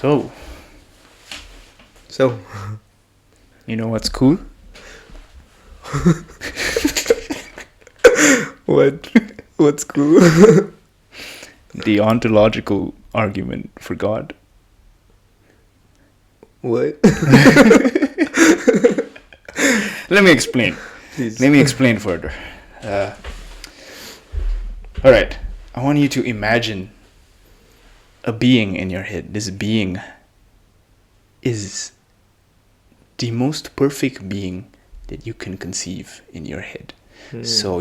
So, So, you know what's cool? what's cool? The ontological argument for God. What? Let me explain. Please. Let me explain further. All right. I want you to imagine a being in your head. This being is the most perfect being that you can conceive in your head. So,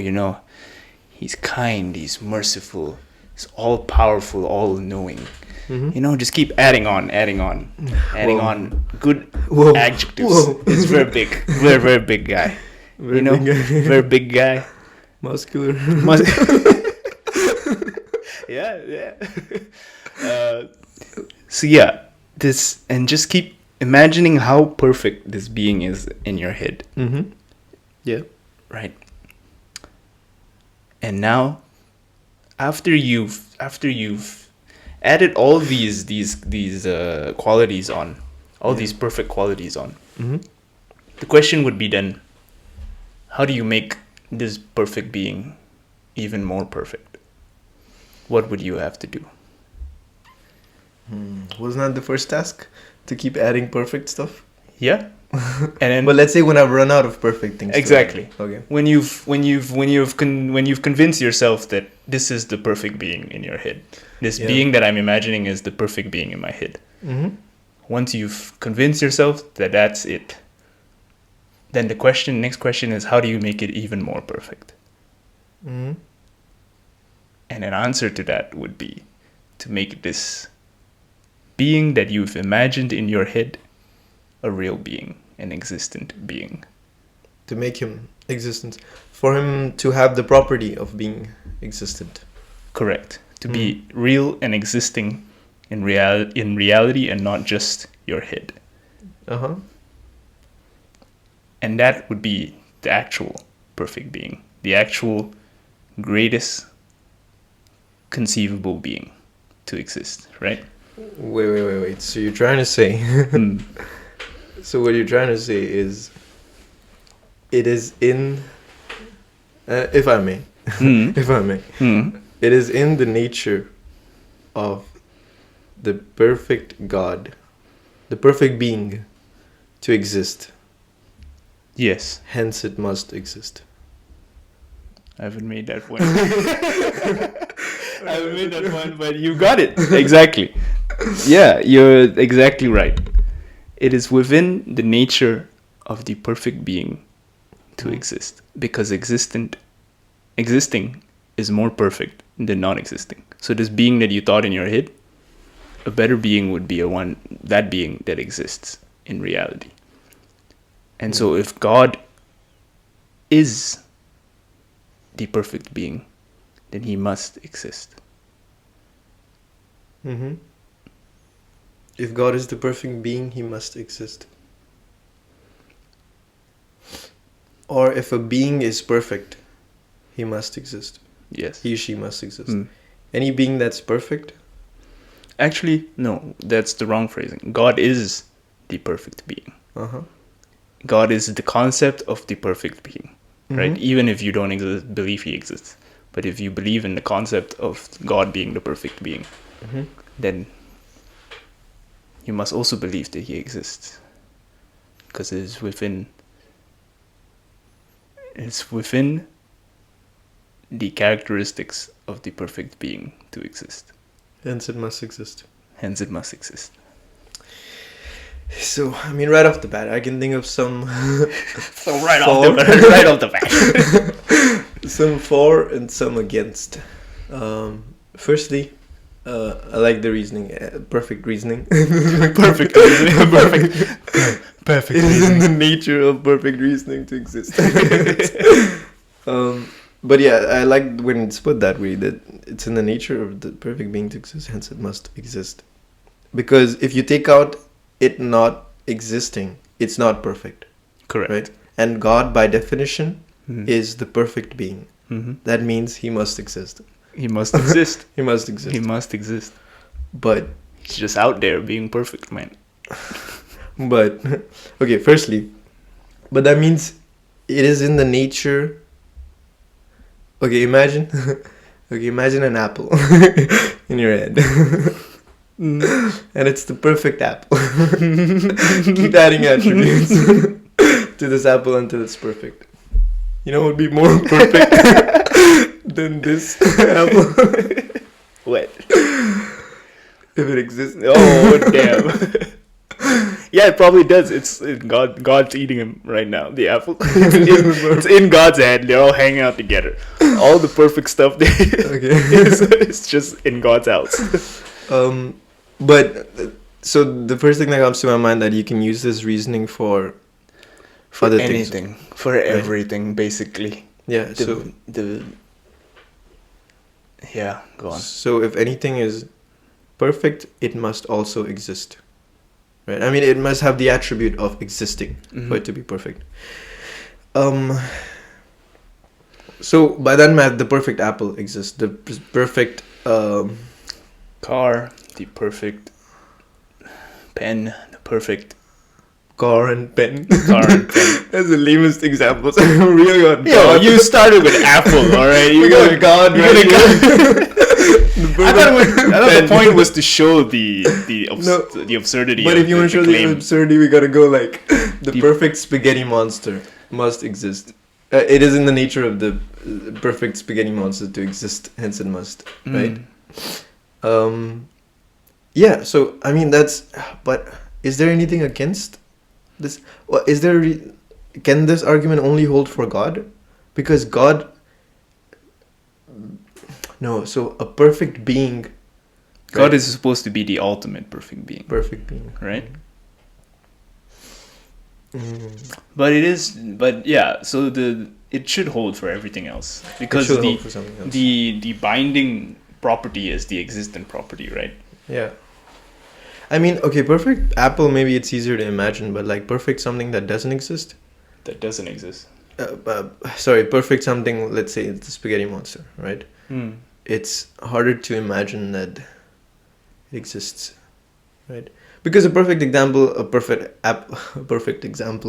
he's kind, he's merciful, he's all powerful, all knowing. Mm-hmm. Just keep adding on Whoa. on good Whoa. adjectives. Whoa. It's very big, very big guy. Very big guy. Very big guy. Muscular. Yeah. So yeah, this, and just keep imagining how perfect this being is in your head, Mm-hmm. Yeah. right? And now, after you've added all these qualities on, all these perfect qualities on, Mm-hmm. the question would be then, how do you make this perfect being even more perfect? What would you have to do? Wasn't that the first task? To keep adding perfect stuff? Yeah, and then But let's say when I've run out of perfect things. exactly. Okay. When you've convinced yourself that this is the perfect being in your head, this Yeah. being that I'm imagining is the perfect being in my head. Mm-hmm. Once you've convinced yourself that that's it, then the next question is, how do you make it even more perfect? Mm-hmm. And an answer to that would be to make this being that you've imagined in your head a real being, an existent being. To make him existent. For him to have the property of being existent. Correct. To be real and existing in reality and not just your head. Uh-huh. And that would be the actual perfect being, the actual greatest conceivable being to exist, right? Wait. So you're trying to say... So what you're trying to say is... It is in... if I may. If I may. It is in the nature of the perfect God, the perfect being, to exist. Yes. Hence it must exist. I haven't made that point. But you got it. Exactly. Yeah, you're exactly right. It is within the nature of the perfect being to exist, because existing is more perfect than non-existing. So this being that you thought in your head, a better being would be that being that exists in reality. And so if God is the perfect being, then he must exist. Mm-hmm. If God is the perfect being, he must exist. Or if a being is perfect, he must exist. Yes. He or she must exist. Any being that's perfect? Actually, no, that's the wrong phrasing. God is the perfect being. Uh-huh. God is the concept of the perfect being, right? Mhm. Even if you don't believe he exists. But if you believe in the concept of God being the perfect being, then you must also believe that he exists. Because it's within the characteristics of the perfect being to exist. Hence it must exist. Hence it must exist. So, I mean, right off the bat, I can think of some... So right off the bat. some for and some against. Firstly, I like the reasoning, perfect reasoning. Perfect reasoning. Perfect It is in reasoning. the nature of perfect reasoning to exist. But yeah, I like when it's put that way, that it's in the nature of the perfect being to exist, hence it must exist. Because if you take out it not existing, it's not perfect. Correct. Right? And God, by definition, Mhm. is the perfect being. Mhm. That means he must exist. He must exist. He must exist. He must exist. But It's just out there being perfect, man. But okay, firstly, but that means it is in the nature. Okay, imagine. Okay, imagine an apple in your head. And it's the perfect apple. Keep adding attributes to this apple until it's perfect. You know what would be more perfect than this apple? What? If it exists. Oh, damn. Yeah, it probably does. It's God's eating him right now, the apple. It's in God's hand. They're all hanging out together. All the perfect stuff there it's just in God's house. But so the first thing that comes to my mind that you can use this reasoning for other anything, things. for everything, basically. Yeah. Yeah, go on. So if anything is perfect, it must also exist. Right? I mean, it must have the attribute of existing for it to be perfect. So by that math, the perfect apple exists. The perfect car, the perfect pen, the perfect car and pen. Car and pen. That's the lamest examples. Really got God. Yo, you started with apple, all right? You got God, right? I thought the point was to show the absurdity. But of if you want to show claim. the absurdity, we gotta go like the perfect spaghetti monster must exist. It is in the nature of the perfect spaghetti monster to exist, hence it must, right? Yeah. So I mean but is there anything against this? Well, is there? Can this argument only hold for God? Because God. No, so a perfect being. God is supposed to be the ultimate perfect being. Perfect being. Right? But yeah, so it should hold for everything else. Because the binding property is the existent property, right? Yeah. I mean, okay, perfect apple, maybe it's easier to imagine, but like perfect something that doesn't exist? That doesn't exist. Sorry, perfect something, let's say it's the spaghetti monster, right? It's harder to imagine that it exists, right? Because a perfect example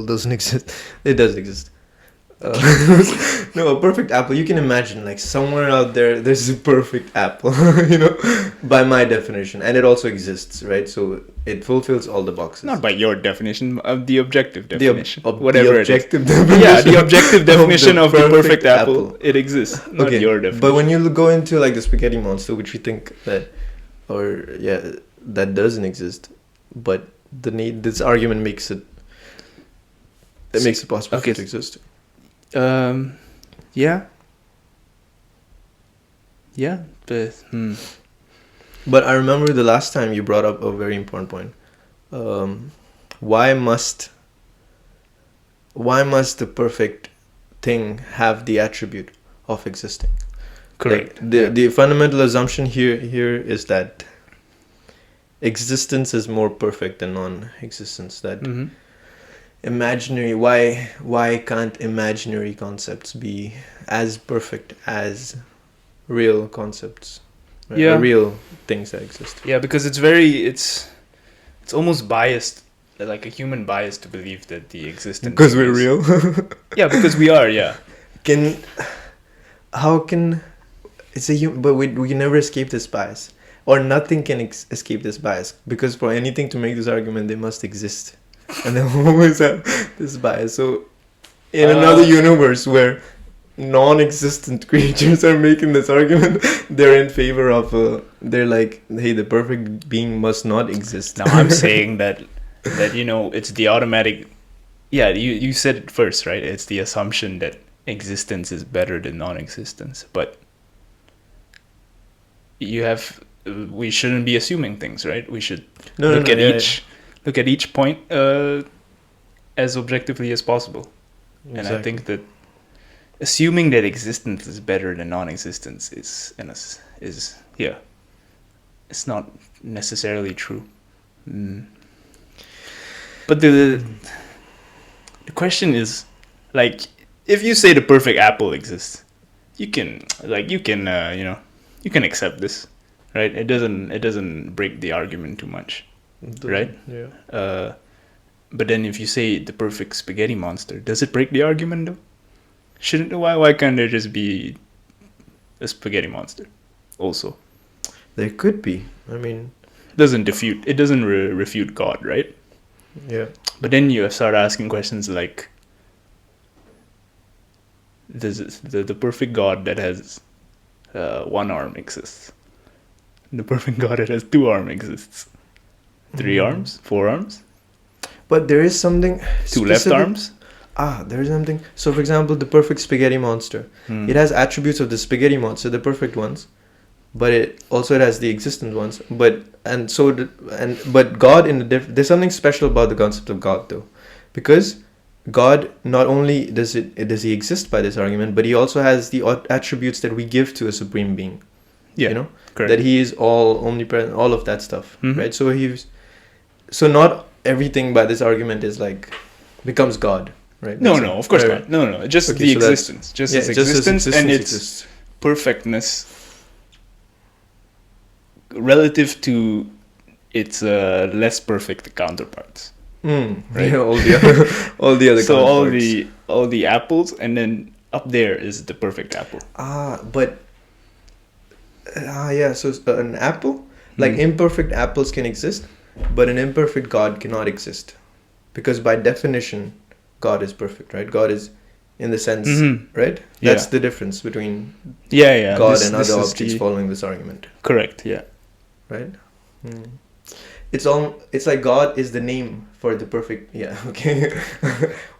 doesn't exist. It does exist. No, a perfect apple, you can imagine like somewhere out there there's a perfect apple, by my definition, and it also exists, right? So it fulfills all the boxes. Not by your definition, of the objective definition. Whatever the objective it is. Definition. Yeah, the objective definition of the perfect apple. It exists, not okay. Your definition. But when you go into like the spaghetti monster, which you think that doesn't exist, but this argument makes it possible for it to exist. Yeah, but I remember the last time you brought up a very important point. Why must the perfect thing have the attribute of existing? Correct. Like the fundamental assumption here is that existence is more perfect than non-existence. That imaginary, why can't imaginary concepts be as perfect as real concepts? Right? Yeah. Or real things that exist. Yeah, because it's almost biased, like a human bias to believe that the existence. Because we're real. Yeah, because we are. Yeah. But we can never escape this bias, or nothing can escape this bias, because for anything to make this argument, they must exist, and they always have this bias. So, in another universe where non-existent creatures are making this argument, they're in favor of. They're like, hey, the perfect being must not exist. Now I'm saying that it's the automatic. Yeah, you said it first, right? It's the assumption that existence is better than non-existence, but we shouldn't be assuming things, right? We should look at each point as objectively as possible. Exactly. And I think that assuming that existence is better than non-existence is it's not necessarily true. But the question is, like, if you say the perfect apple exists, you can accept this. right? It doesn't break the argument too much, right? Yeah. But then if you say the perfect spaghetti monster, does it break the argument though? Shouldn't why can't there just be a spaghetti monster also? There could be. I mean, Doesn't refute God, right? yeah. But then you start asking questions like, does the perfect God that has one arm exists? The perfect God that has two arms exists. Three arms? 4 arms? But there is something 2 left specific- arms? there is something. So, for example, the perfect spaghetti monster. It has attributes of the spaghetti monster, the perfect ones, but it has the existent ones. But God there's something special about the concept of God though, because God not only does he exist by this argument, but he also has the attributes that we give to a supreme being. Yeah, you know, correct. that he is all omnipresent, all of that stuff, right? So not everything by this argument is like becomes God, right? No, of course not. No, just Okay, the so existence, just its existence and its exists. perfectness relative to its less perfect counterparts. Right. All the other So counterparts. all the apples, and then up there is the perfect apple. So an apple, like imperfect apples can exist, but an imperfect God cannot exist, because by definition, God is perfect, right? God is, in the sense, right? That's the difference between God and other objects following this argument. Correct. Yeah. Right. It's like God is the name for the perfect. Yeah. Okay.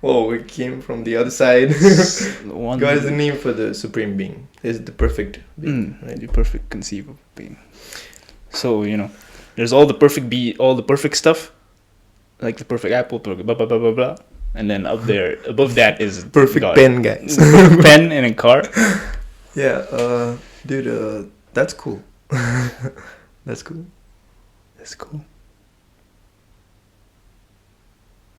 Whoa, we came from the other side. God is the name for the supreme being. Is the perfect being, right? The perfect conceivable being. So there's all the perfect stuff, like the perfect apple, blah blah blah blah blah, and then up there, above that is perfect God. Pen, guys. Perfect pen in a car. Yeah. Dude. That's cool. That's cool. That's cool.